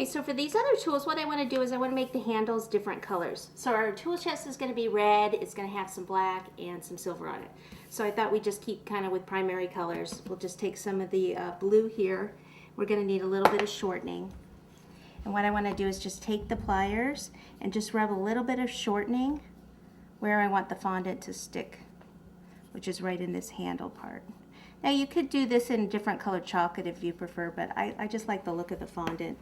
Okay, so for these other tools, what I want to do is I want to make the handles different colors. So our tool chest is going to be red, it's going to have some black and some silver on it. So I thought we'd just keep kind of with primary colors. We'll just take some of the blue here. We're going to need a little bit of shortening. And what I want to do is just take the pliers and just rub a little bit of shortening where I want the fondant to stick, which is right in this handle part. Now you could do this in different colored chocolate if you prefer, but I just like the look of the fondant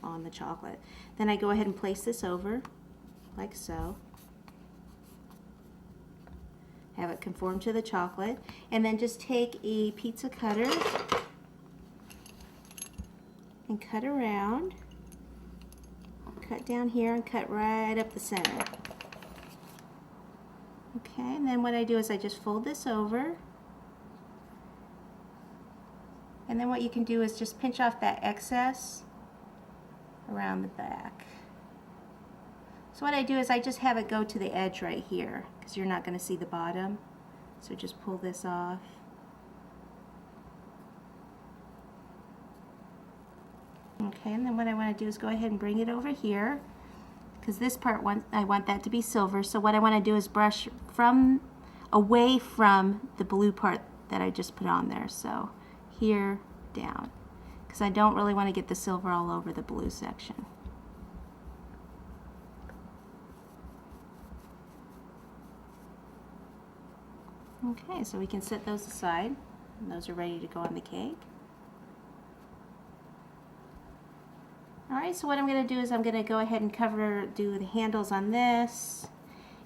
on the chocolate. Then I go ahead and place this over, like so. Have it conform to the chocolate, and then just take a pizza cutter and cut around. Cut down here and cut right up the center. Okay, and then what I do is I just fold this over. And then what you can do is just pinch off that excess around the back. So what I do is I just have it go to the edge right here because you're not going to see the bottom. So just pull this off. Okay, and then what I want to do is go ahead and bring it over here because this part I want that to be silver. So what I want to do is brush away from the blue part that I just put on there. So here down, because I don't really want to get the silver all over the blue section. Okay, so we can set those aside, and those are ready to go on the cake. Alright, so what I'm going to do is I'm going to go ahead and do the handles on this,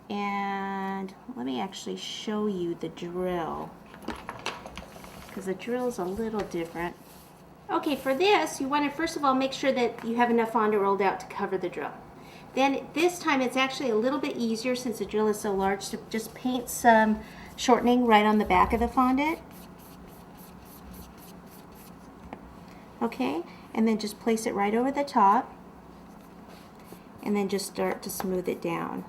and let me actually show you the drill, because the drill is a little different. Okay, for this, you want to first of all make sure that you have enough fondant rolled out to cover the drill. Then this time it's actually a little bit easier, since the drill is so large, to just paint some shortening right on the back of the fondant. Okay, and then just place it right over the top, and then just start to smooth it down.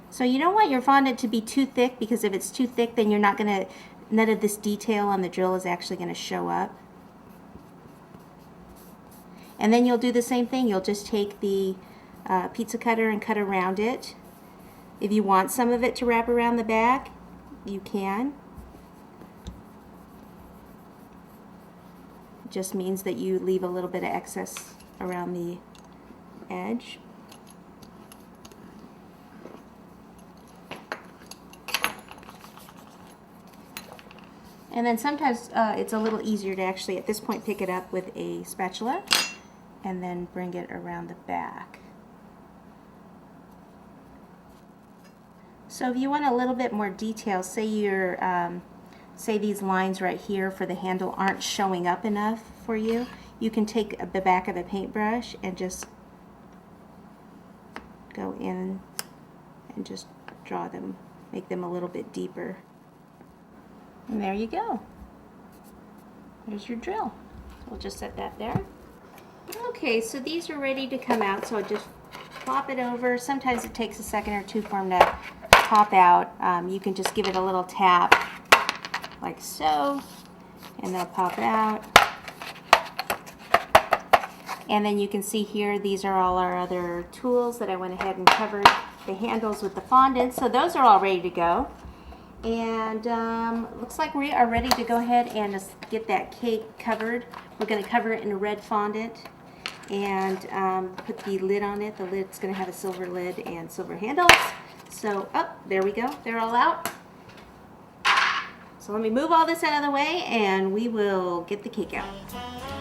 So you don't want your fondant to be too thick, because if it's too thick, then you're not going to, none of this detail on the drill is actually going to show up. And then you'll do the same thing. You'll just take the pizza cutter and cut around it. If you want some of it to wrap around the back, you can. It just means that you leave a little bit of excess around the edge. And then sometimes it's a little easier to actually at this point pick it up with a spatula and then bring it around the back. So if you want a little bit more detail, say say these lines right here for the handle aren't showing up enough for you, you can take the back of a paintbrush and just go in and just draw them, make them a little bit deeper. And there you go. There's your drill. So we'll just set that there. Okay, so these are ready to come out, so I'll just flop it over. Sometimes it takes a second or two for them to pop out. You can just give it a little tap like so, and they'll pop out. And then you can see here, these are all our other tools that I went ahead and covered the handles with the fondant. So those are all ready to go. And looks like we are ready to go ahead and just get that cake covered. We're going to cover it in a red fondant and put the lid on it. The lid's going to have a silver lid and silver handles. So, there we go. They're all out. So let me move all this out of the way and we will get the cake out.